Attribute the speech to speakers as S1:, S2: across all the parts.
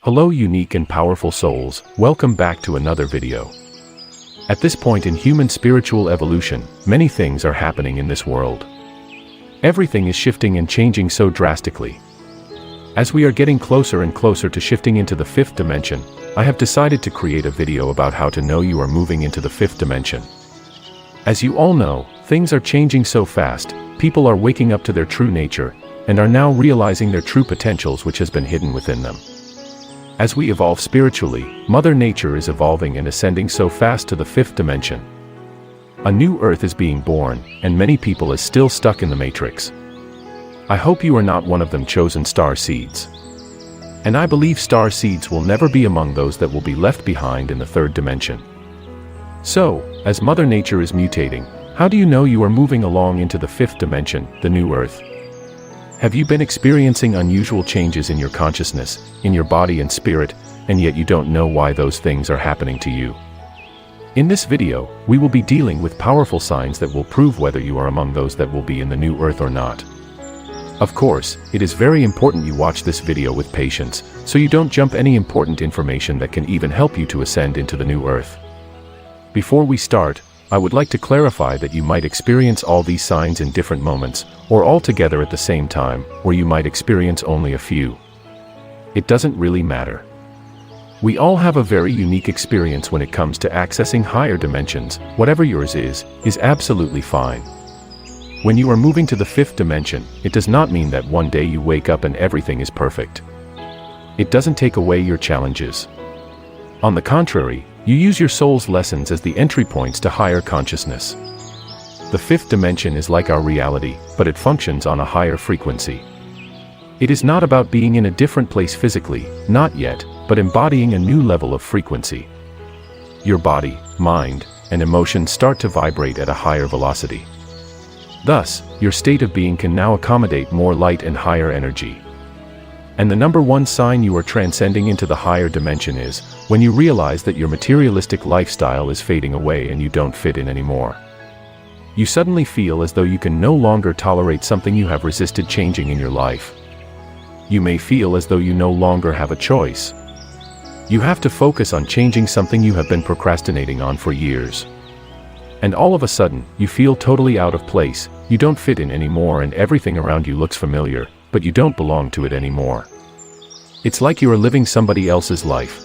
S1: Hello unique and powerful souls, welcome back to another video. At this point in human spiritual evolution, many things are happening in this world. Everything is shifting and changing so drastically. As we are getting closer and closer to shifting into the fifth dimension, I have decided to create a video about how to know you are moving into the fifth dimension. As you all know, things are changing so fast, people are waking up to their true nature, and are now realizing their true potentials which has been hidden within them. As we evolve spiritually, Mother Nature is evolving and ascending so fast to the fifth dimension. A new Earth is being born, and many people is still stuck in the Matrix. I hope you are not one of them chosen star seeds. And I believe star seeds will never be among those that will be left behind in the third dimension. So, as Mother Nature is mutating, how do you know you are moving along into the fifth dimension, the new Earth? Have you been experiencing unusual changes in your consciousness, in your body and spirit, and yet you don't know why those things are happening to you? In this video, we will be dealing with powerful signs that will prove whether you are among those that will be in the new Earth or not. Of course, it is very important you watch this video with patience, so you don't jump any important information that can even help you to ascend into the new Earth. Before we start, I would like to clarify that you might experience all these signs in different moments, or all together at the same time, or you might experience only a few. It doesn't really matter. We all have a very unique experience when it comes to accessing higher dimensions. Whatever yours is absolutely fine. When you are moving to the fifth dimension, it does not mean that one day you wake up and everything is perfect. It doesn't take away your challenges. On the contrary, you use your soul's lessons as the entry points to higher consciousness. The fifth dimension is like our reality, but it functions on a higher frequency. It is not about being in a different place physically, not yet, but embodying a new level of frequency. Your body, mind, and emotions start to vibrate at a higher velocity. Thus, your state of being can now accommodate more light and higher energy. And the number one sign you are transcending into the higher dimension is when you realize that your materialistic lifestyle is fading away and you don't fit in anymore. You suddenly feel as though you can no longer tolerate something you have resisted changing in your life. You may feel as though you no longer have a choice. You have to focus on changing something you have been procrastinating on for years. And all of a sudden, you feel totally out of place, you don't fit in anymore and everything around you looks familiar, but you don't belong to it anymore. It's like you are living somebody else's life.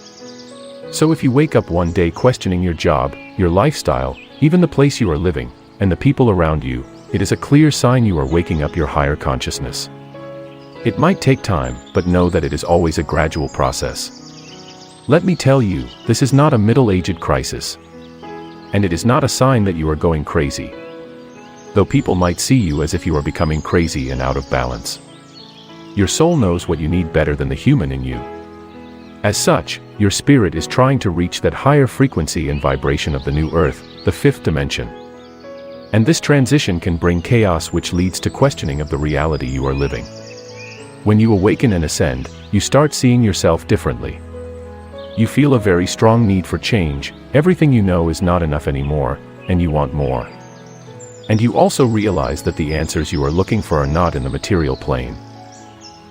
S1: So if you wake up one day questioning your job, your lifestyle, even the place you are living, and the people around you, it is a clear sign you are waking up your higher consciousness. It might take time, but know that it is always a gradual process. Let me tell you, this is not a middle-aged crisis. And it is not a sign that you are going crazy. Though people might see you as if you are becoming crazy and out of balance. Your soul knows what you need better than the human in you. As such, your spirit is trying to reach that higher frequency and vibration of the new Earth, the fifth dimension. And this transition can bring chaos which leads to questioning of the reality you are living. When you awaken and ascend, you start seeing yourself differently. You feel a very strong need for change, everything you know is not enough anymore, and you want more. And you also realize that the answers you are looking for are not in the material plane.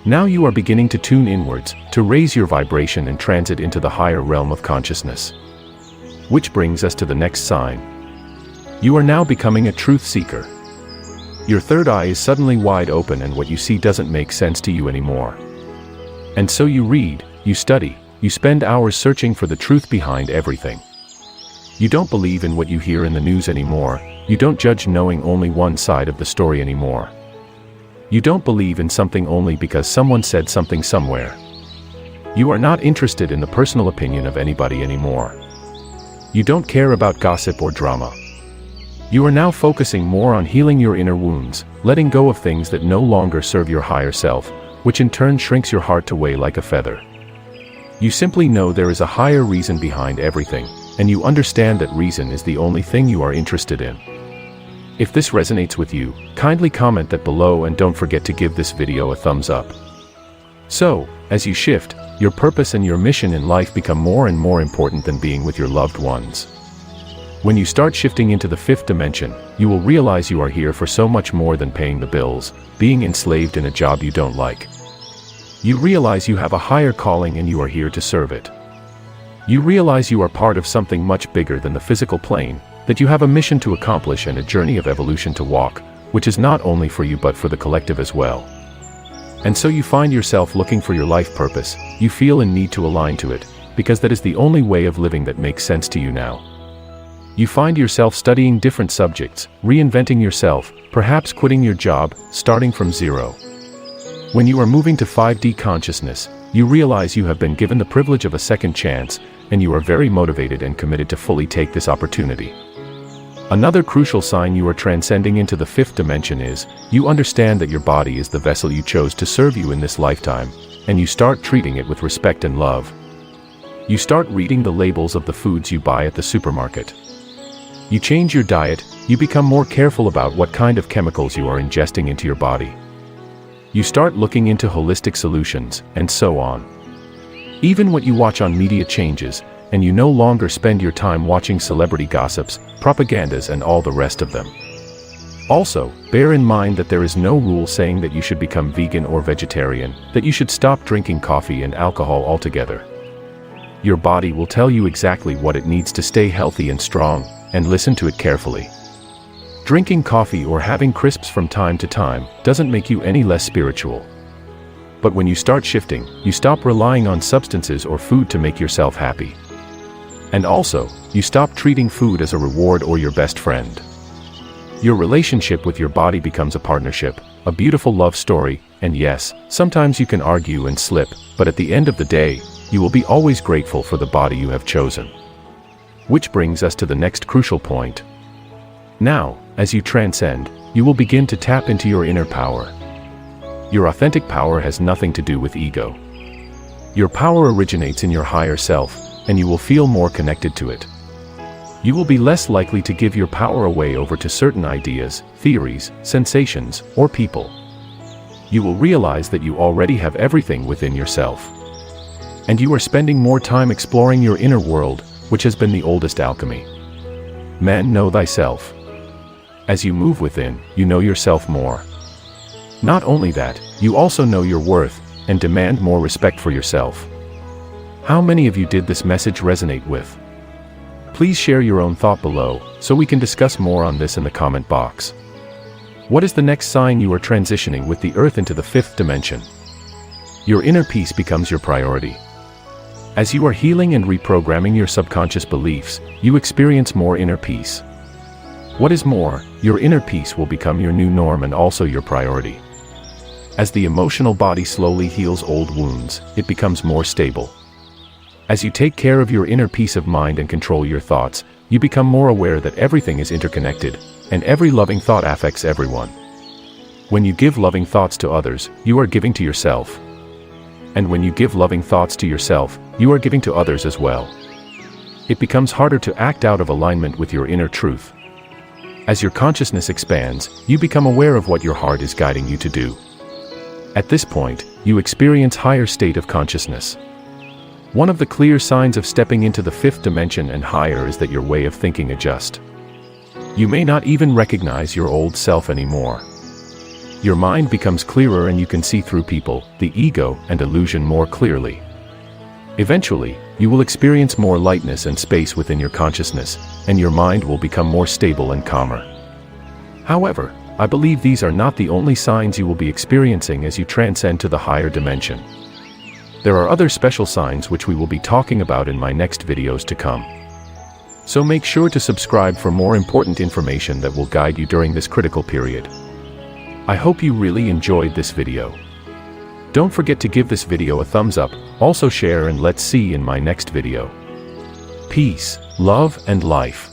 S1: Now you are beginning to tune inwards, to raise your vibration and transit into the higher realm of consciousness. Which brings us to the next sign. You are now becoming a truth seeker. Your third eye is suddenly wide open and what you see doesn't make sense to you anymore. And so you read, you study, you spend hours searching for the truth behind everything. You don't believe in what you hear in the news anymore, you don't judge knowing only one side of the story anymore. You don't believe in something only because someone said something somewhere. You are not interested in the personal opinion of anybody anymore. You don't care about gossip or drama. You are now focusing more on healing your inner wounds, letting go of things that no longer serve your higher self, which in turn shrinks your heart to weigh like a feather. You simply know there is a higher reason behind everything, and you understand that reason is the only thing you are interested in. If this resonates with you, kindly comment that below and don't forget to give this video a thumbs up. So, as you shift, your purpose and your mission in life become more and more important than being with your loved ones. When you start shifting into the fifth dimension, you will realize you are here for so much more than paying the bills, being enslaved in a job you don't like. You realize you have a higher calling and you are here to serve it. You realize you are part of something much bigger than the physical plane, that you have a mission to accomplish and a journey of evolution to walk, which is not only for you but for the collective as well. And so you find yourself looking for your life purpose. You feel a need to align to it, because that is the only way of living that makes sense to you now. You find yourself studying different subjects, reinventing yourself, perhaps quitting your job, starting from zero. When you are moving to 5D consciousness, you realize you have been given the privilege of a second chance, and you are very motivated and committed to fully take this opportunity. Another crucial sign you are transcending into the fifth dimension is, you understand that your body is the vessel you chose to serve you in this lifetime, and you start treating it with respect and love. You start reading the labels of the foods you buy at the supermarket. You change your diet, you become more careful about what kind of chemicals you are ingesting into your body. You start looking into holistic solutions, and so on. Even what you watch on media changes, and you no longer spend your time watching celebrity gossips, propagandas and all the rest of them. Also, bear in mind that there is no rule saying that you should become vegan or vegetarian, that you should stop drinking coffee and alcohol altogether. Your body will tell you exactly what it needs to stay healthy and strong, and listen to it carefully. Drinking coffee or having crisps from time to time doesn't make you any less spiritual. But when you start shifting, you stop relying on substances or food to make yourself happy. And also, you stop treating food as a reward or your best friend. Your relationship with your body becomes a partnership, a beautiful love story, and yes, sometimes you can argue and slip, but at the end of the day, you will be always grateful for the body you have chosen. Which brings us to the next crucial point. Now, as you transcend, you will begin to tap into your inner power. Your authentic power has nothing to do with ego. Your power originates in your higher self, and you will feel more connected to it. You will be less likely to give your power away over to certain ideas, theories, sensations, or people. You will realize that you already have everything within yourself. And you are spending more time exploring your inner world, which has been the oldest alchemy. Man, know thyself. As you move within, you know yourself more. Not only that, you also know your worth, and demand more respect for yourself. How many of you did this message resonate with? Please share your own thought below, so we can discuss more on this in the comment box. What is the next sign you are transitioning with the earth into the fifth dimension? Your inner peace becomes your priority. As you are healing and reprogramming your subconscious beliefs, you experience more inner peace. What is more, your inner peace will become your new norm and also your priority. As the emotional body slowly heals old wounds, it becomes more stable. As you take care of your inner peace of mind and control your thoughts, you become more aware that everything is interconnected, and every loving thought affects everyone. When you give loving thoughts to others, you are giving to yourself. And when you give loving thoughts to yourself, you are giving to others as well. It becomes harder to act out of alignment with your inner truth. As your consciousness expands, you become aware of what your heart is guiding you to do. At this point, you experience higher state of consciousness. One of the clear signs of stepping into the fifth dimension and higher is that your way of thinking adjusts. You may not even recognize your old self anymore. Your mind becomes clearer and you can see through people, the ego, and illusion more clearly. Eventually, you will experience more lightness and space within your consciousness, and your mind will become more stable and calmer. However, I believe these are not the only signs you will be experiencing as you transcend to the higher dimension. There are other special signs which we will be talking about in my next videos to come. So make sure to subscribe for more important information that will guide you during this critical period. I hope you really enjoyed this video. Don't forget to give this video a thumbs up, also share, and let's see in my next video. Peace, love, and life.